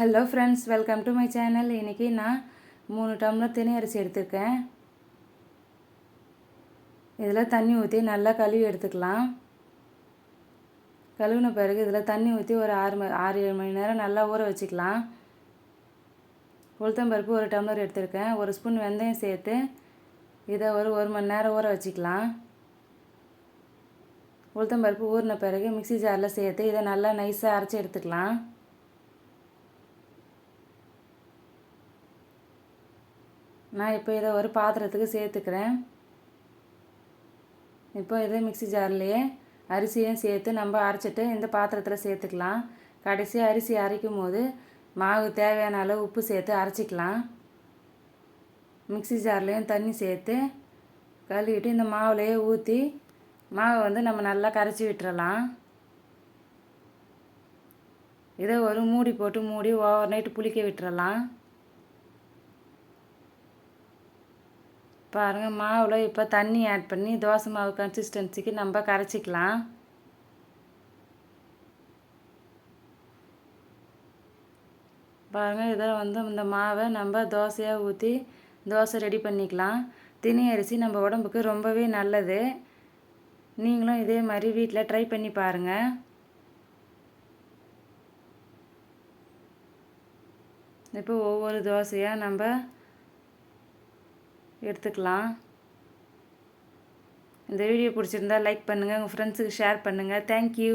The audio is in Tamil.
Hello friends, welcome to my channel. இன்றைக்கி நான் 3 டம்ளர் தினை அரிசி எடுத்துருக்கேன். இதில் தண்ணி ஊற்றி நல்லா கழுவி எடுத்துக்கலாம். கழுவின பிறகு இதில் தண்ணி ஊற்றி ஒரு 6-7 மணி நேரம் நல்லா ஊற வச்சுக்கலாம். உளுத்தம்பருப்பு 1 டம்ளர் எடுத்துருக்கேன். 1 ஸ்பூன் வெந்தயம் சேர்த்து இதை ஒரு மணி நேரம் ஊற வச்சுக்கலாம். உளுத்தம்பருப்பு ஊறின பிறகு மிக்ஸி ஜாரில் சேர்த்து இதை நல்லா நைஸாக அரைச்சி எடுத்துக்கலாம். நான் இப்போ இதை ஒரு பாத்திரத்துக்கு சேர்த்துக்கிறேன். இப்போ இதை மிக்ஸி ஜார்லேயே அரிசியும் சேர்த்து நம்ம அரைச்சிட்டு இந்த பாத்திரத்தில் சேர்த்துக்கலாம். கடைசியாக அரிசி அரைக்கும் போது மாவு தேவையான அளவு உப்பு சேர்த்து அரைச்சிக்கலாம். மிக்ஸி ஜார்லேயும் தண்ணி சேர்த்து கழுவிட்டு இந்த மாவுலையே ஊற்றி மாவை நம்ம நல்லா கரைச்சி விட்டுறலாம். இதை ஒரு மூடி போட்டு மூடி ஓவர் நைட்டு புளிக்க விட்டுறலாம். பாருங்கள், மாவில் இப்போ தண்ணி ஆட் பண்ணி தோசை மாவு கன்சிஸ்டன்சிக்கு நம்ம கரைச்சிக்கலாம். பாருங்கள், இதை இந்த மாவை நம்ம தோசையாக ஊற்றி தோசை ரெடி பண்ணிக்கலாம். தினை அரிசி நம்ம உடம்புக்கு ரொம்பவே நல்லது. நீங்களும் இதே மாதிரி வீட்டில் ட்ரை பண்ணி பாருங்கள். இப்போ ஒவ்வொரு தோசையாக நம்ம எடுத்துக்கலாம். இந்த வீடியோ பிடிச்சிருந்தா லைக் பண்ணுங்கள், உங்கள் ஃப்ரெண்ட்ஸுக்கு ஷேர் பண்ணுங்கள். தேங்க்யூ.